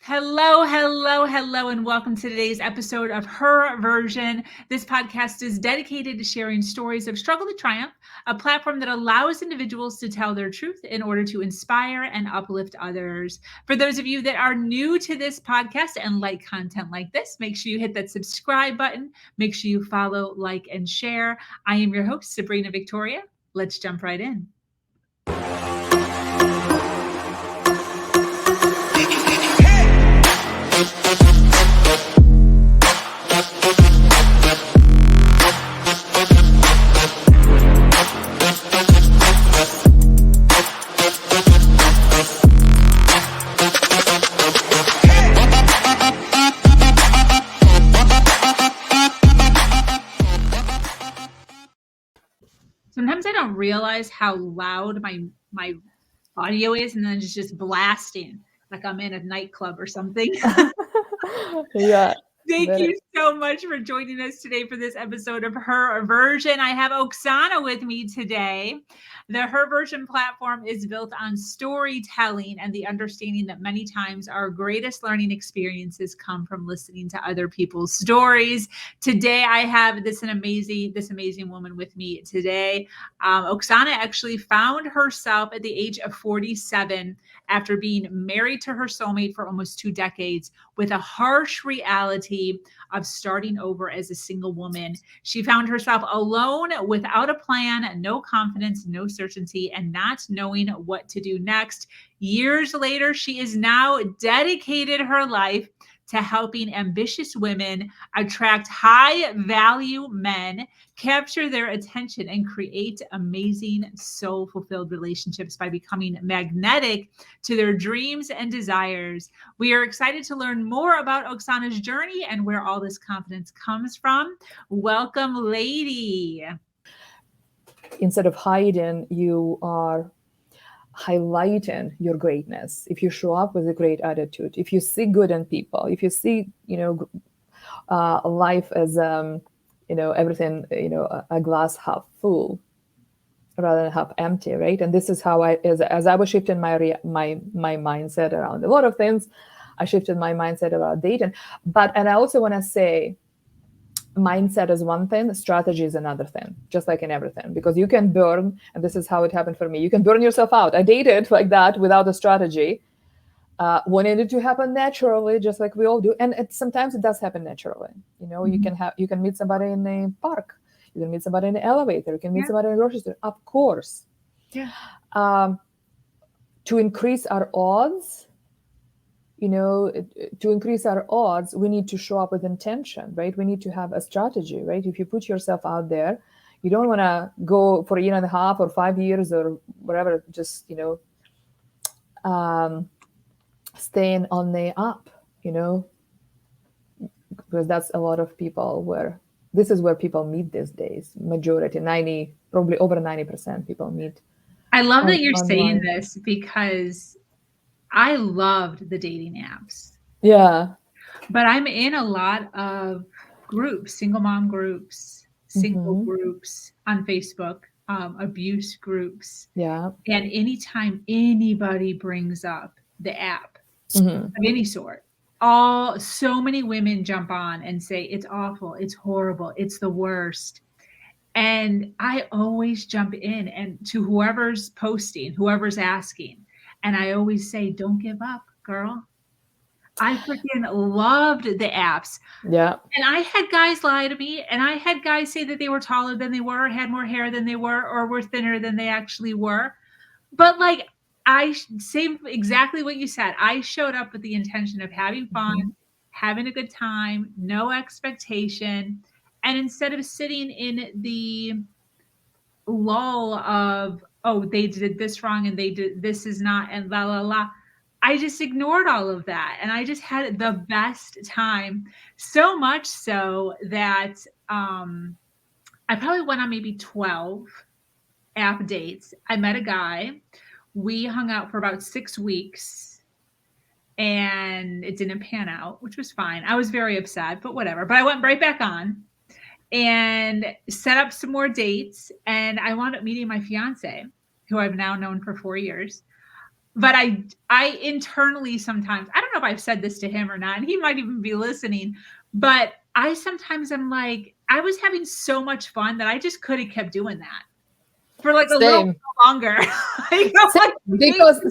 Hello, hello, hello, and welcome to today's episode of Her Version. This podcast is dedicated to sharing stories of struggle to triumph, a platform that allows individuals to tell their truth in order to inspire and uplift others. For those of you that are new to this podcast and like content like this, make sure you hit that subscribe button. Make sure you follow, like, and share. I am your host, Sabrina Victoria. Let's jump right in. Sometimes I don't realize how loud my audio is, and then it's just blasting like I'm in a nightclub or something. Yeah. Thank you so much for joining us today for this episode of Her Version. I have Oksana with me today. The Her Version platform is built on storytelling and the understanding that many times our greatest learning experiences come from listening to other people's stories. Today, I have this amazing woman with me today. Oksana actually found herself at the age of 47 after being married to her soulmate for almost 2 decades, with a harsh reality of starting over as a single woman. She found herself alone, without a plan, no confidence, no certainty, and not knowing what to do next. Years later, she is now dedicated her life to helping ambitious women attract high-value men, capture their attention, and create amazing, soul-fulfilled relationships by becoming magnetic to their dreams and desires. We are excited to learn more about Oksana's journey and where all this confidence comes from. Welcome, lady. Instead of hiding, you are highlighting your greatness. If you show up with a great attitude, if you see good in people, if you see, life as, everything, a glass half full rather than half empty, right? And this is how as I was shifting my mindset around a lot of things, I shifted my mindset around dating. And I also want to say, mindset is one thing, strategy is another thing, just like in everything, because you can burn, and this is how it happened for me, you can burn yourself out. I dated like that without a strategy, wanted it to happen naturally, just like we all do. And sometimes it does happen naturally. Mm-hmm. You can meet somebody in a park, you can meet somebody in the elevator, you can meet somebody in a grocery store, of course. Yeah. To increase our odds, we need to show up with intention, right? We need to have a strategy, right? If you put yourself out there, you don't want to go for a year and a half or 5 years or whatever, just, staying on the up, because that's a lot of people this is where people meet these days. Majority, probably over 90% people meet. I love that you're saying this, because I loved the dating apps. Yeah. But I'm in a lot of groups, single mom groups, single groups on Facebook, abuse groups. Yeah. And anytime anybody brings up the app of any sort, so many women jump on and say, it's awful, it's horrible, it's the worst. And I always jump in and to whoever's posting, whoever's asking. And I always say, don't give up, girl. I freaking loved the apps. Yeah. And I had guys lie to me, and I had guys say that they were taller than they were, had more hair than they were thinner than they actually were. But like, I say exactly what you said. I showed up with the intention of having fun, having a good time, no expectation. And instead of sitting in the lull of, oh, they did this wrong and they did this is not, and la la la, I just ignored all of that, and I just had the best time. So much so that I probably went on maybe 12 app dates. I met a guy. We hung out for about 6 weeks, and it didn't pan out, which was fine. I was very upset, but whatever. But I went right back on and set up some more dates, and I wound up meeting my fiance, who I've now known for 4 years. But I internally sometimes, I don't know if I've said this to him or not, and he might even be listening, but I sometimes am like, I was having so much fun that I just could have kept doing that for like a little bit longer. Because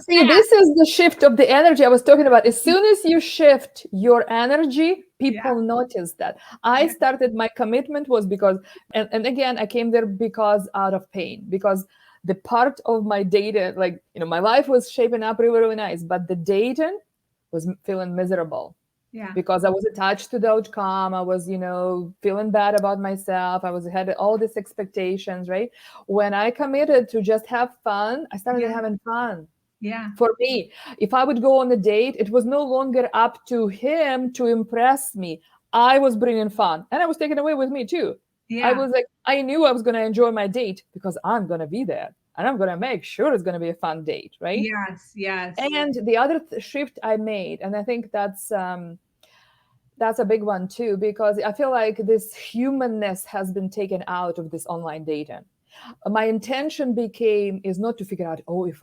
see, this is the shift of the energy I was talking about. As soon as you shift your energy, people notice that. I started, my commitment was because, and again, I came there because out of pain, because the part of my dating, like, my life was shaping up really, really nice, but the dating was feeling miserable. Because I was attached to the outcome. I was, feeling bad about myself. I had all these expectations, right? When I committed to just have fun, I started having fun. For me, if I would go on a date, it was no longer up to him to impress me. I was bringing fun, and I was taken away with me too. I was like, I knew I was going to enjoy my date because I'm going to be there. And I'm going to make sure it's going to be a fun date, right? Yes. And the other shift I made, and I think that's a big one too, because I feel like this humanness has been taken out of this online dating. My intention is not to figure out,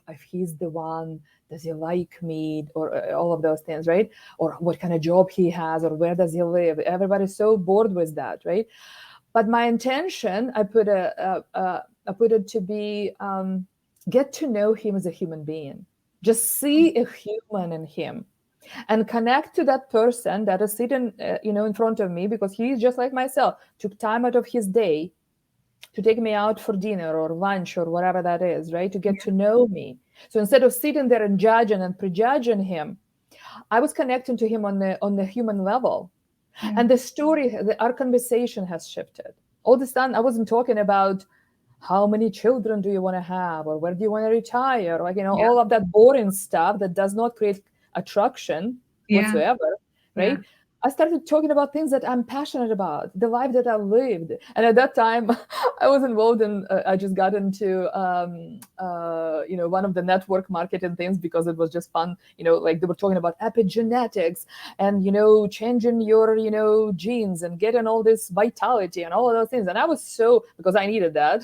if he's the one, does he like me, or all of those things, right? Or what kind of job he has, or where does he live? Everybody's so bored with that, right? But my intention, I put it to be, get to know him as a human being. Just see a human in him. And connect to that person that is sitting, in front of me, because he's just like myself, took time out of his day to take me out for dinner or lunch or whatever that is, right? To get to know me. So instead of sitting there and judging and prejudging him, I was connecting to him on the human level. And our conversation has shifted. All this time, I wasn't talking about how many children do you want to have, or where do you want to retire, all of that boring stuff that does not create attraction whatsoever, right? I started talking about things that I'm passionate about, the life that I lived. And at that time, I was involved in, I just got into, one of the network marketing things because it was just fun. Like they were talking about epigenetics and, changing your, genes and getting all this vitality and all of those things. And I was because I needed that.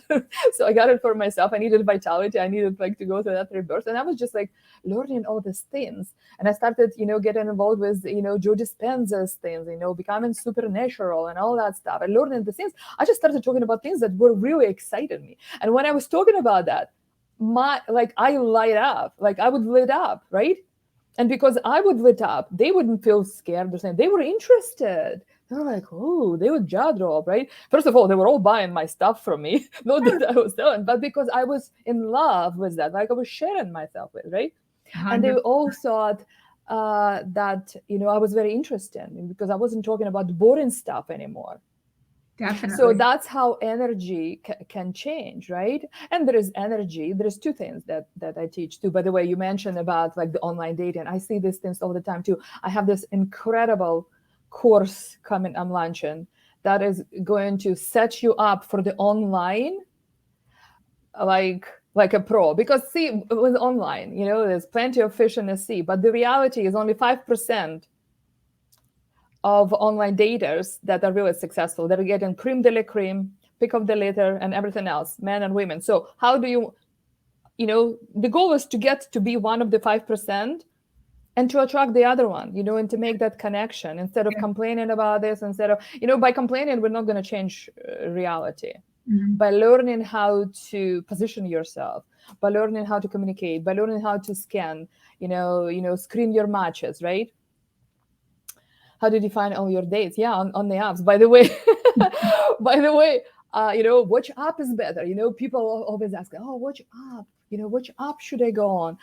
So I got it for myself. I needed vitality. I needed to go through that rebirth. And I was just learning all these things. And I started, getting involved with, Joe Dispenza's things, becoming supernatural and all that stuff. I learned the things. I just started talking about things that were really excited me. And when I was talking about that, I light up, I would lit up, right? And because I would lit up, they wouldn't feel scared or something. They were interested. They were like, oh, they would jaw drop, right? First of all, they were all buying my stuff from me. Not that I was selling, but because I was in love with that, I was sharing myself with, right? 100%. And they all thought that, I was very interested because I wasn't talking about boring stuff anymore. Definitely. So that's how energy can change, right? And there is energy. There's two things that I teach too. By the way, you mentioned about the online dating. I see these things all the time too. I have this incredible course coming, I'm launching, that is going to set you up for the online, like a pro. Because see, with online, there's plenty of fish in the sea, but the reality is only 5% of online daters that are really successful. They're getting creme de la creme, pick of the litter, and everything else, men and women. So how do you, the goal is to get to be one of the 5% and to attract the other one, and to make that connection instead of complaining about this, instead of, by complaining, we're not going to change reality. Mm-hmm. By learning how to position yourself, by learning how to communicate, by learning how to scan, screen your matches, right? How to define all your dates? Yeah, on the apps. By the way, which app is better? People always ask, which app? Which app should I go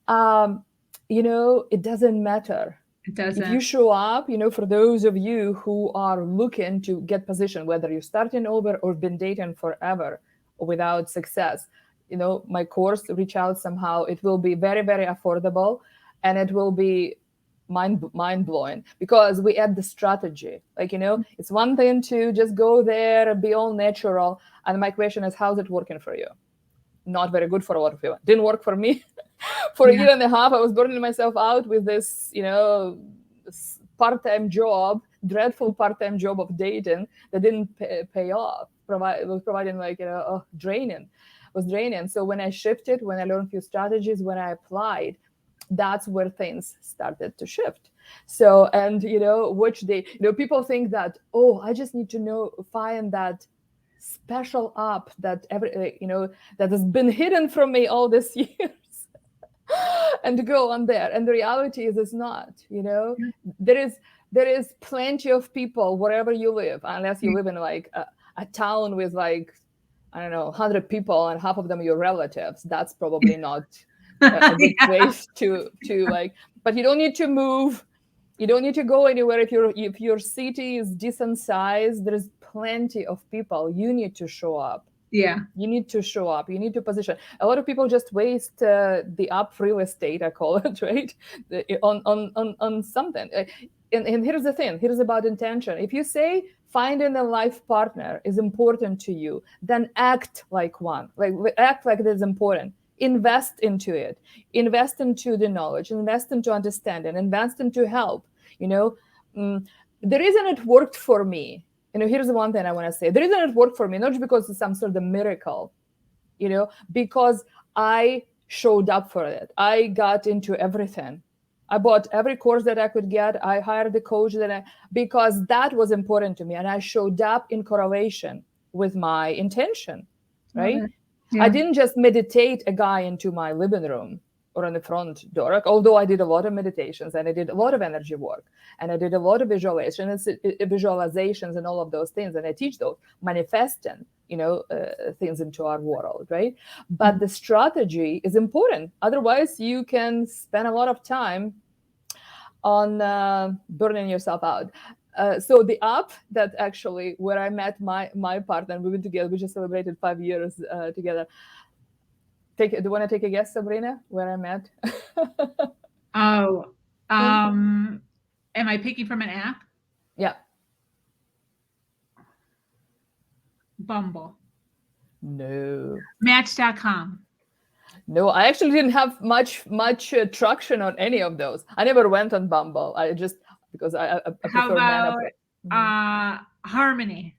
on? It doesn't matter. It doesn't. If you show up, for those of you who are looking to get positioned, whether you're starting over or been dating forever without success, my course, Reach Out Somehow, it will be very, very affordable, and it will be mind-blowing because we add the strategy. It's one thing to just go there and be all natural. And my question is, how's it working for you? Not very good for a lot of people. Didn't work for me. For a year and a half, I was burning myself out with this, part-time job, dreadful part-time job of dating that didn't pay off. It was providing draining. It was draining. So when I shifted, when I learned a few strategies, when I applied, that's where things started to shift. So, and which they, people think that, oh, I just need to find that special app that that has been hidden from me all these years and to go on there. And the reality is it's not. There is plenty of people wherever you live, unless you live in like a town with like, I don't know, 100 people and half of them are your relatives. That's probably not a good place to like, but you don't need to move. You don't need to go anywhere. If your city is decent size, there is plenty of people. You need to show up. Yeah. You need to show up. You need to position. A lot of people just waste the up real estate, I call it, right? On something. And here's the thing. Here's about intention. If you say finding a life partner is important to you, then act like one. Like act like it is important. Invest into it. Invest into the knowledge. Invest into understanding. Invest into help. The reason it worked for me, here's the one thing I want to say. The reason it worked for me, not just because it's some sort of miracle, because I showed up for it. I got into everything. I bought every course that I could get. I hired the coach because that was important to me. And I showed up in correlation with my intention, right? Yeah. I didn't just meditate a guy into my living room or on the front door, although I did a lot of meditations and I did a lot of energy work and I did a lot of visualizations and all of those things. And I teach those manifesting, things into our world, right? But the strategy is important. Otherwise, you can spend a lot of time on burning yourself out. So the app that actually where I met my partner, we went together, we just celebrated 5 years together. Do you want to take a guess, Sabrina, where I met? Am I picking from an app? Yeah. Bumble. No. Match.com. No, I actually didn't have much traction on any of those. I never went on Bumble. I just, because I prefer men. Harmony.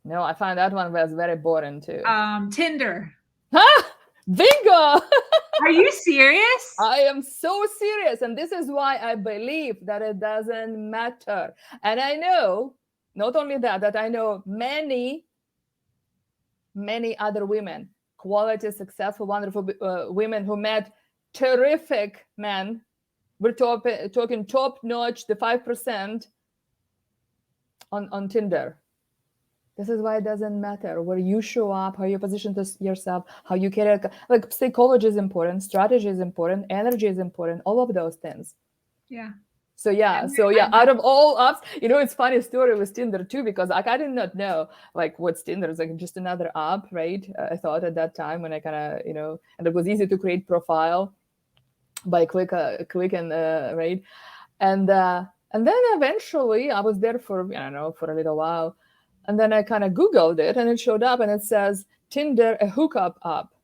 No, I find that one was very boring too. Tinder. Bingo! Are you serious? I am so serious. And this is why I believe that it doesn't matter. And I know, not only that I know many other women, quality, successful, wonderful women who met terrific men. We're talking top-notch, the 5% on Tinder. This is why it doesn't matter where you show up, how you position yourself, how you carry. Like psychology is important, strategy is important, energy is important, all of those things. Yeah. So out of all apps, it's funny story with Tinder too, because like I did not know like what's Tinder. It's like just another app, right? I thought at that time when I kind of, and it was easy to create profile by clicking, right? And then eventually I was there for a little while. And then I kind of Googled it and it showed up and it says Tinder, a hookup app.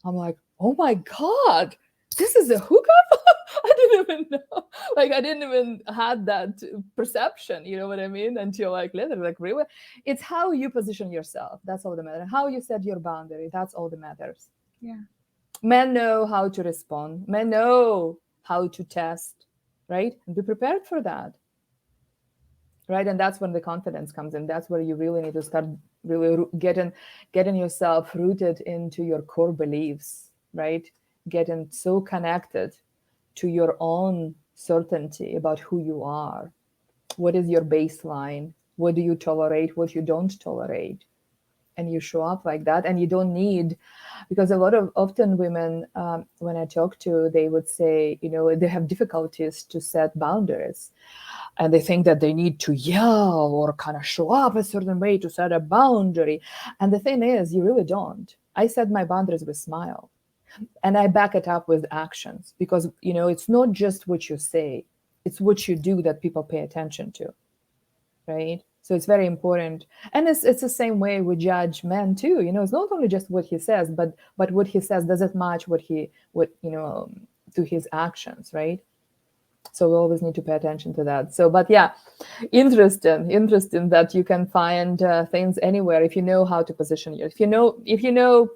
I'm like, oh my God, this is a hookup? I didn't even know. Like, I didn't even had that perception, you know what I mean? Until like later, like really, it's how you position yourself. That's all that matters. How you set your boundary. That's all that matters. Yeah. Men know how to respond. Men know how to test, right? And be prepared for that. Right. And that's when the confidence comes in. That's where you really need to start really getting yourself rooted into your core beliefs, right? Getting so connected to your own certainty about who you are. What is your baseline? What do you tolerate? What you don't tolerate? And you show up like that. And you don't need, because often women, when I talk to, they would say, they have difficulties to set boundaries. And they think that they need to yell or kind of show up a certain way to set a boundary. And the thing is, you really don't. I set my boundaries with smile. And I back it up with actions because, it's not just what you say. It's what you do that people pay attention to, right? So it's very important. And it's the same way we judge men too. It's not only just what he says, but what he says, does it match to his actions, right? So we always need to pay attention to that. So, but yeah, interesting that you can find things anywhere if you know how to position you. If you know,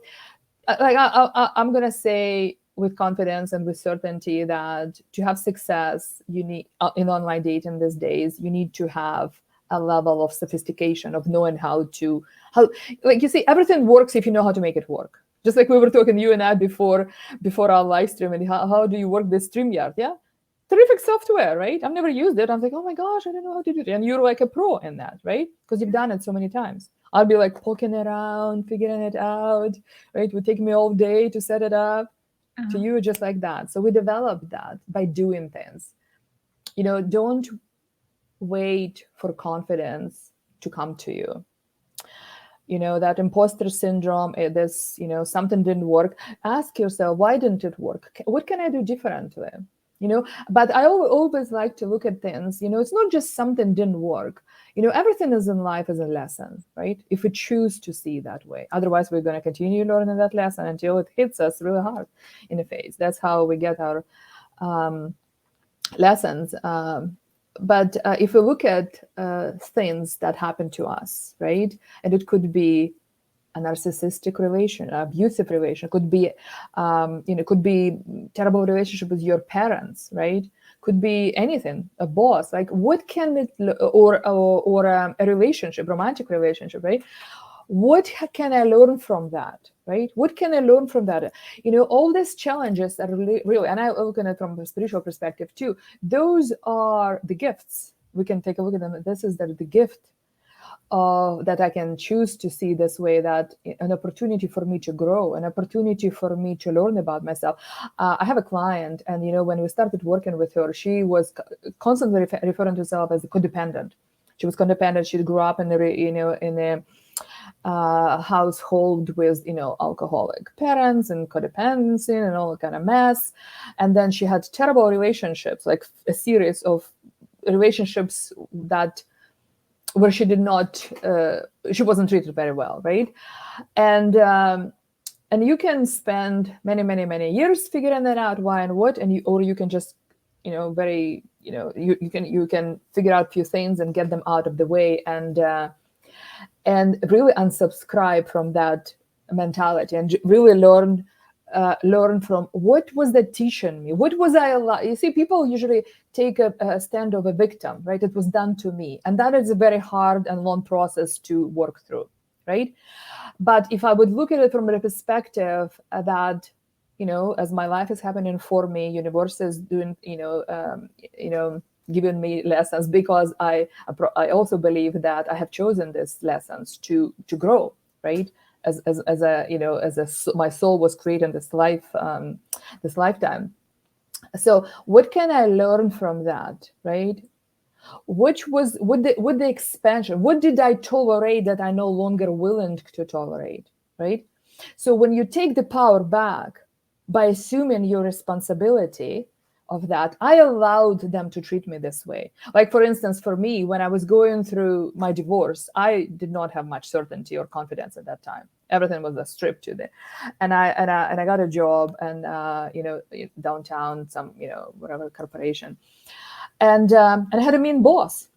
like I'm gonna say, with confidence and with certainty that to have success, you need in online dating these days, you need to have a level of sophistication of knowing how, like you see, everything works if you know how to make it work. Just like we were talking, you and I, before our live stream, and how do you work this StreamYard? Yeah, terrific software, right? I've never used it. I'm like, oh my gosh, I don't know how to do it. And you're like a pro in that, right? Because you've done it so many times. I'll be like poking around, figuring it out, right? It would take me all day to set it up. To you, just like that. So we developed that by doing things. Don't wait for confidence to come to you. That imposter syndrome, this, something didn't work. Ask yourself, why didn't it work? What can I do differently? But I always like to look at things, it's not just something didn't work. Everything is in life is a lesson, right? If we choose to see that way. Otherwise, we're going to continue learning that lesson until it hits us really hard in the face. That's how we get our lessons. But if we look at things that happen to us, right? And it could be a narcissistic relation, an abusive relation, could be, could be terrible relationship with your parents, right? Could be anything, a boss. Like, what can it, or a relationship, romantic relationship, right? What can I learn from that, right? What can I learn from that? All these challenges are really, and I look at it from a spiritual perspective too. Those are the gifts. We can take a look at them. This is the gift that I can choose to see this way, that an opportunity for me to grow, an opportunity for me to learn about myself. I have a client, and when we started working with her, she was constantly referring to herself as a codependent. She was codependent. She grew up in a household with alcoholic parents and codependency and all kind of mess. And then she had terrible relationships, like a series of relationships where she did not, she wasn't treated very well, right? And you can spend many years figuring that out, why and what, or you can just, you can figure out a few things and get them out of the way, and really unsubscribe from that mentality, and really learn from what was that teaching me? What was I allowed? You see, people usually take a stand of a victim, right? It was done to me. And that is a very hard and long process to work through, right? But if I would look at it from the perspective that, as my life is happening for me, universe is doing, giving me lessons, because I also believe that I have chosen these lessons to grow, right? As my soul was created this lifetime. So what can I learn from that, right? What the expansion? What did I tolerate that I no longer willing to tolerate, right? So when you take the power back by assuming your responsibility of that, I allowed them to treat me this way. Like, for instance, for me, when I was going through my divorce, I did not have much certainty or confidence at that time. Everything was a strip to the, and I got a job, and downtown, some whatever corporation, and I had a mean boss.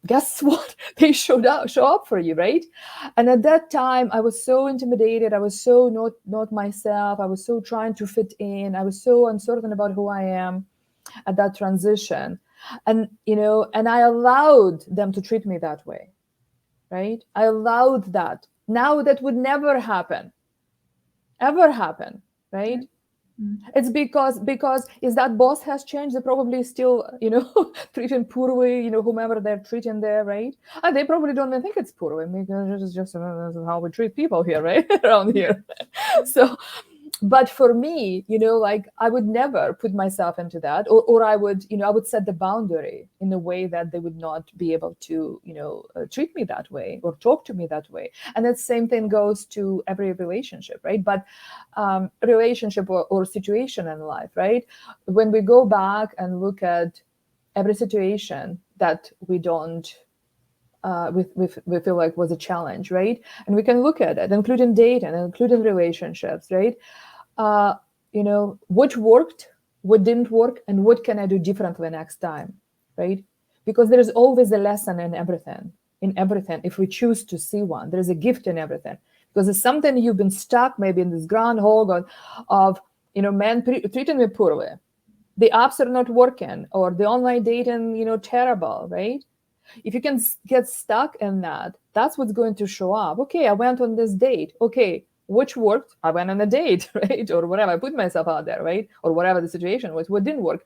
Guess what? They show up for you, right? And at that time, I was so intimidated. I was so not myself. I was so trying to fit in. I was so uncertain about who I am at that transition. And, and I allowed them to treat me that way, right? I allowed that. Now that would never happen, ever happen, right? Mm-hmm. It's because if that boss has changed, they probably still, treating poorly, whomever they're treating there, right? And they probably don't even think it's poorly, because it's just how we treat people here, right? Around here. So, but for me, like, I would never put myself into that, or I would, I would set the boundary in a way that they would not be able to, treat me that way or talk to me that way. And that same thing goes to every relationship, right? But relationship or situation in life, right? When we go back and look at every situation that we don't, we feel like was a challenge, right? And we can look at it, including dating, including relationships, right? What worked, what didn't work, and what can I do differently next time, right? Because there is always a lesson in everything. If we choose to see one, there is a gift in everything. Because it's something you've been stuck maybe in this groundhog of Men treating me poorly. The apps are not working, or the online dating, terrible, right? If you can get stuck in that, that's what's going to show up. Okay, I went on this date. Okay, which worked? I went on a date, right? Or whatever. I put myself out there, right? Or whatever the situation was. What didn't work?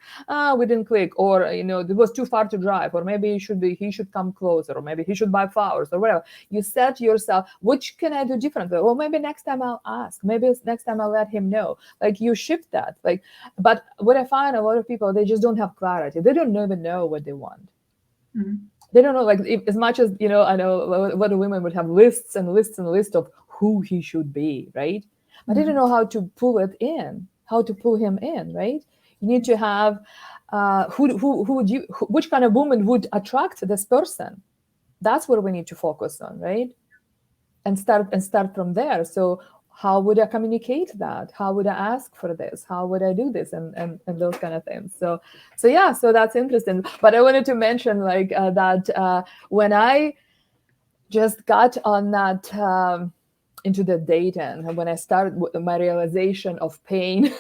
We didn't click. Or, it was too far to drive. Or maybe he should come closer. Or maybe he should buy flowers or whatever. You said to yourself, which can I do differently? Well, maybe next time I'll ask. Maybe next time I'll let him know. Like, you shift that. But what I find, a lot of people, they just don't have clarity. They don't even know what they want. Mm-hmm. They don't know, as much as, I know what the women would have lists and lists and lists of who he should be, right? But they don't know how to pull it in, how to pull him in, right? You need to have, which kind of woman would attract this person? That's what we need to focus on, right? And start from there. So how would I communicate that? How would I ask for this? How would I do this? And those kind of things. So that's interesting. But I wanted to mention that when I just got on that into the dating, when I started my realization of pain,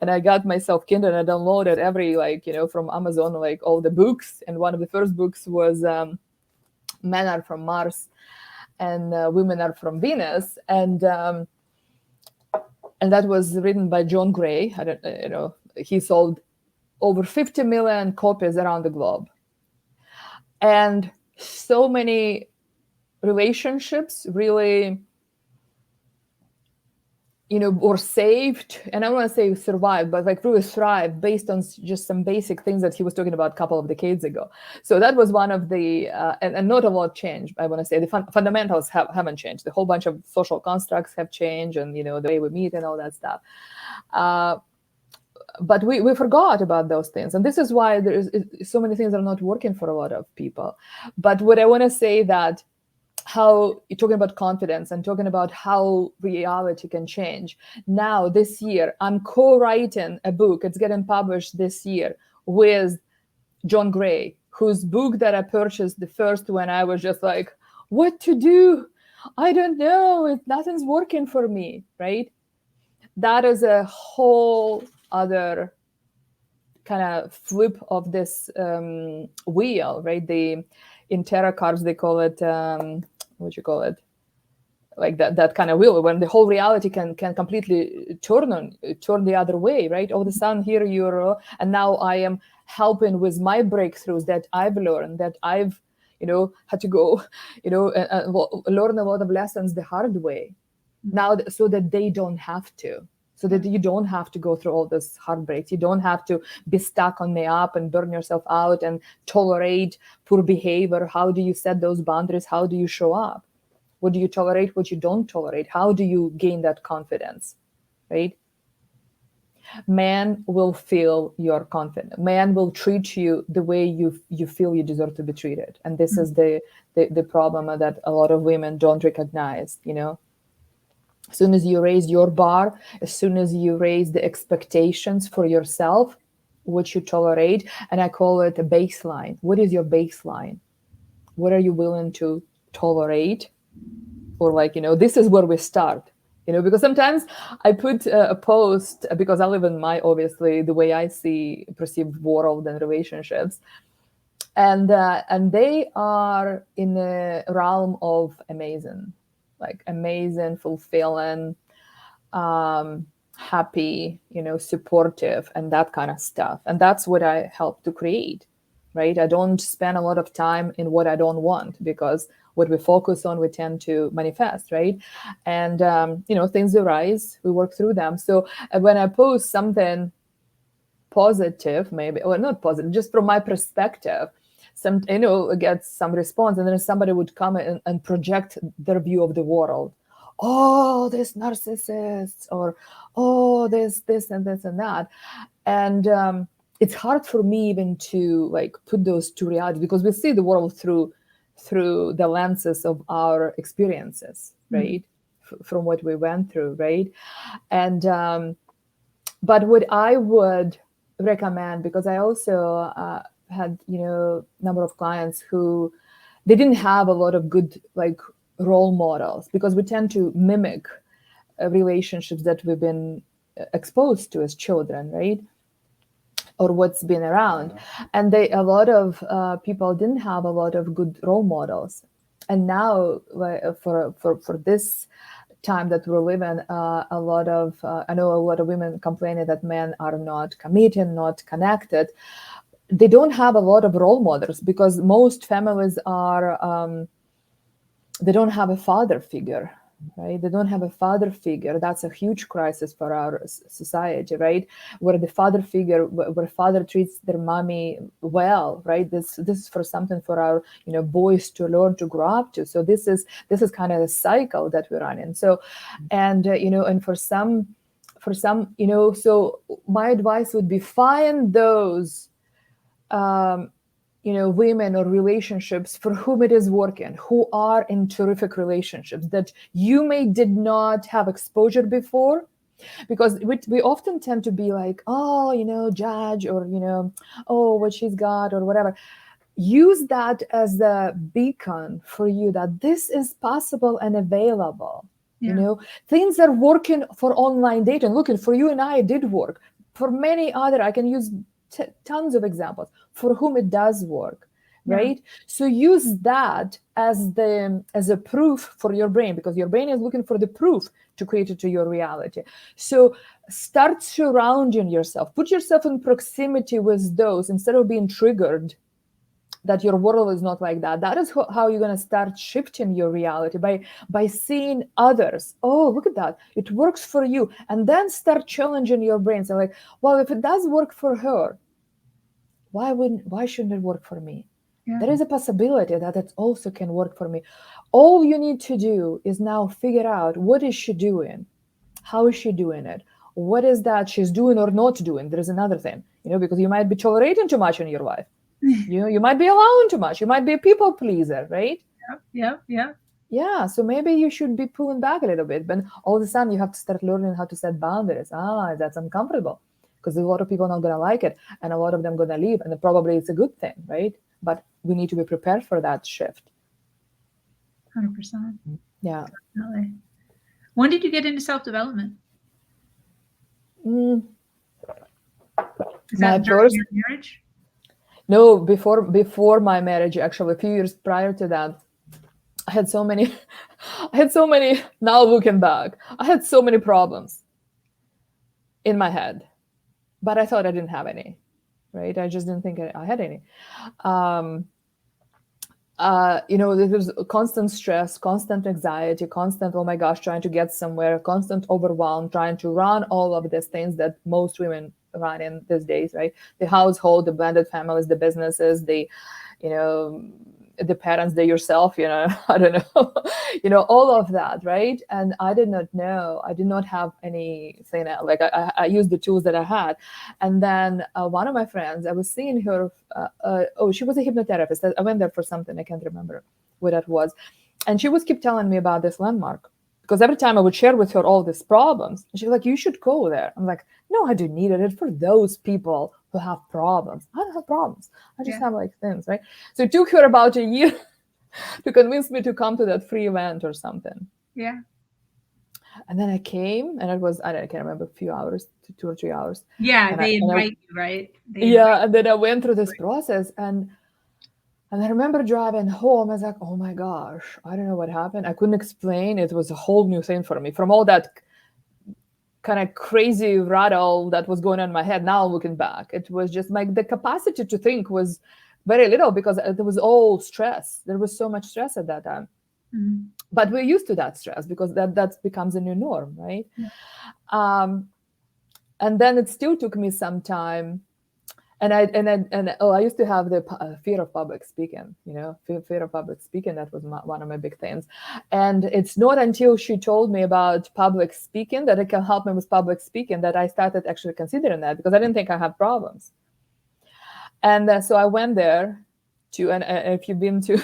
and I got myself Kindle and I downloaded every from Amazon all the books, and one of the first books was Men Are From Mars and Women Are From Venus, and that was written by John Gray. He sold over 50 million copies around the globe. And so many relationships really, were saved. And I don't want to say survived, but really thrived based on just some basic things that he was talking about a couple of decades ago. So that was one of the, and not a lot changed. I want to say the fundamentals haven't changed. The whole bunch of social constructs have changed, and, the way we meet and all that stuff. But we forgot about those things. And this is why there's so many things are not working for a lot of people. But what I want to say that, how you're talking about confidence and talking about how reality can change. Now, this year, I'm co-writing a book. It's getting published this year with John Gray, whose book that I purchased the first when I was just like, what to do? I don't know. Nothing's working for me, right? That is a whole other kind of flip of this wheel, right? In tarot cards, they call it, that kind of wheel, when the whole reality can completely turn the other way, right? All of a sudden here and now I am helping with my breakthroughs that I've learned, that I've, had to go, learn a lot of lessons the hard way now, so that they don't have to. So that you don't have to go through all this heartbreaks. You don't have to be stuck on the app and burn yourself out and tolerate poor behavior. How do you set those boundaries? How do you show up? What do you tolerate? What you don't tolerate? How do you gain that confidence, right? Man will feel you're confident. Man will treat you the way you feel you deserve to be treated. And this is the problem that a lot of women don't recognize, As soon as you raise your bar, as soon as you raise the expectations for yourself, what you tolerate, and I call it a baseline. What is your baseline? What are you willing to tolerate? Or this is where we start, because sometimes I put a post, because I live in obviously, the way I perceive world and relationships. And they are in the realm of amazing. Amazing, fulfilling, happy, supportive, and that kind of stuff. And that's what I help to create, right? I don't spend a lot of time in what I don't want, because what we focus on, we tend to manifest, right? And, things arise, we work through them. So when I post something positive, maybe, or not positive, just from my perspective, gets some response, and then somebody would come and project their view of the world. Oh, this narcissist, or oh, this and this and that. And it's hard for me even to put those two realities, because we see the world through the lenses of our experiences, right? From what we went through, right? And but what I would recommend, because I also had number of clients who they didn't have a lot of good role models, because we tend to mimic relationships that we've been exposed to as children, right? Or what's been around. And a lot of people didn't have a lot of good role models. And now for this time that we live in, a lot of I know a lot of women complaining that men are not committed, not connected. They don't have a lot of role models because most families are they don't have a father figure, right? They don't have a father figure. That's a huge crisis for our society, right? Where the father figure, where father treats their mommy well, right? This is for something for our boys to learn to grow up to. So this is kind of a cycle that we run in. So, and and for some, so my advice would be find those women or relationships for whom it is working, who are in terrific relationships that you did not have exposure before, because we often tend to be like, oh, judge, or oh, what she's got or whatever. Use that as the beacon for you that this is possible and available. Yeah. Things are working for online dating. Look, for you and I, it did work. For many other, I can use tons of examples for whom it does work, right? Yeah. So use that as a proof for your brain, because your brain is looking for the proof to create it to your reality. So start surrounding yourself, put yourself in proximity with those instead of being triggered that your world is not like that. That is how you're going to start shifting your reality, by seeing others. Oh, look at that. It works for you. And then start challenging your brain. So like, well, if it does work for her, why shouldn't it work for me? Yeah. There is a possibility that it also can work for me. All you need to do is now figure out, what is she doing? How is she doing it? What is that she's doing or not doing? There is another thing, because you might be tolerating too much in your life. You might be allowing too much. You might be a people pleaser, right? Yeah. So maybe you should be pulling back a little bit. But all of a sudden, you have to start learning how to set boundaries. That's uncomfortable because a lot of people are not going to like it, and a lot of them going to leave, and probably it's a good thing, right? But we need to be prepared for that shift. 100%. Yeah. Definitely. When did you get into self-development? Is that during your marriage? No, before my marriage, actually, a few years prior to that, I had so many, now looking back, I had so many problems in my head, but I thought I didn't have any, right? I just didn't think I had any. There's constant stress, constant anxiety, constant, oh my gosh, trying to get somewhere, constant overwhelm, trying to run all of these things that most women run in these days, right? The household, the blended families, the businesses, the parents, yourself, I don't know, all of that, right? And I did not know, I did not have anything else. Like I used the tools that I had. And then one of my friends, I was seeing her, she was a hypnotherapist. I went there for something, I can't remember what that was. And she was keep telling me about this landmark, because every time I would share with her all these problems, she's like, you should go there. I'm like, no, I don't need it. It's for those people who have problems. I don't have problems. I just have like things, right? So it took her about a year to convince me to come to that free event or something. Yeah. And then I came, and it was, I can't remember, a few hours, 2 or 3 hours. Yeah, and they invite you, right? And then I went through this process, and I remember driving home. I was like, oh my gosh, I don't know what happened. I couldn't explain. It was a whole new thing for me from all that kind of crazy rattle that was going on in my head. Now looking back, it was just like the capacity to think was very little, because it was all stress. There was so much stress at that time. Mm-hmm. But we're used to that stress because that becomes a new norm, right? Yeah. And then it still took me some time. And I used to have the fear of public speaking, fear of public speaking. That was one of my big things. And it's not until she told me about public speaking, that it can help me with public speaking, that I started actually considering that, because I didn't think I had problems. And so I went there and if you've been to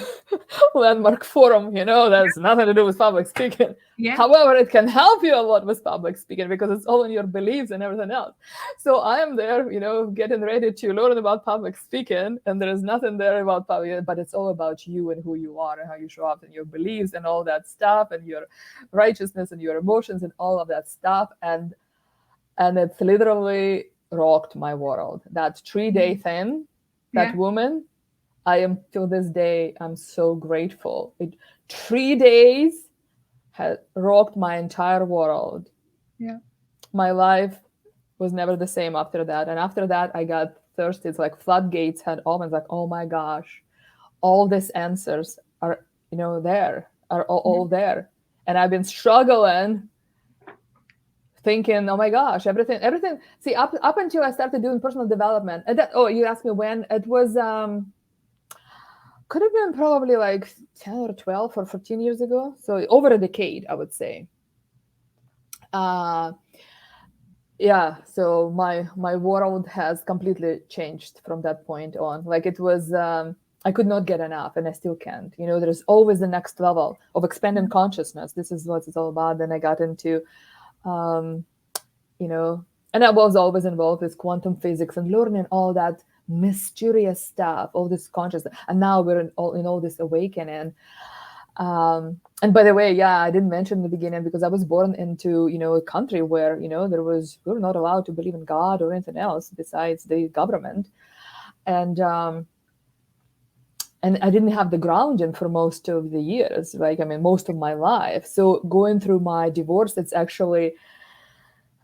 Landmark Forum, there's nothing to do with public speaking. Yeah. However, it can help you a lot with public speaking, because it's all in your beliefs and everything else. So I am there, getting ready to learn about public speaking, and there is nothing there about public, but it's all about you and who you are and how you show up and your beliefs and all that stuff, and your righteousness and your emotions and all of that stuff. And And it's literally rocked my world. That 3-day thing, that woman, I am till this day, I'm so grateful. 3 days had rocked my entire world. Yeah. My life was never the same after that. And after that, I got thirsty. It's like floodgates had opened. Like, oh my gosh, all these answers are, there, are all there. And I've been struggling, thinking, oh my gosh, everything. See, up until I started doing personal development. And you asked me when. It was, could have been probably like 10 or 12 or 14 years ago. So over a decade, I would say. Yeah, so my world has completely changed from that point on. Like it was, I could not get enough, and I still can't. There's always the next level of expanding consciousness. This is what it's all about. Then I got into, and I was always involved with quantum physics and learning all that mysterious stuff, all this consciousness. And now we're in all this awakening. And by the way, yeah, I didn't mention in the beginning because I was born into, a country where, we were not allowed to believe in God or anything else besides the government. And I didn't have the grounding for most of the years, most of my life. So going through my divorce, it's actually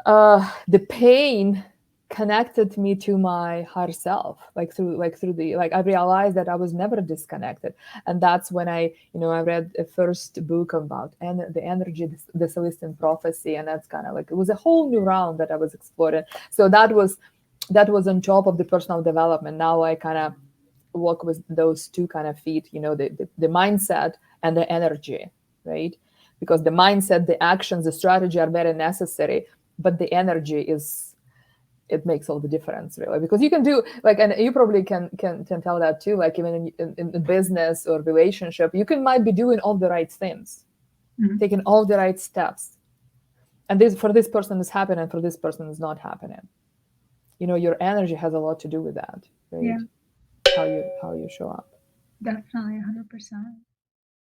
the pain connected me to my higher self, I realized that I was never disconnected. And that's when I read a first book about the energy, the Celestial prophecy. And that's kind of like, it was a whole new round that I was exploring. So that was on top of the personal development. Now I kind of walk with those two kind of feet, the mindset and the energy, right? Because the mindset, the actions, the strategy are very necessary, but the energy it makes all the difference, really, because you can do and you probably can tell that too, like even in business or relationship, you might be doing all the right things, taking all the right steps, and this for this person is happening, for this person is not happening. Your energy has a lot to do with that, right? Yeah. How you show up. Definitely, 100%.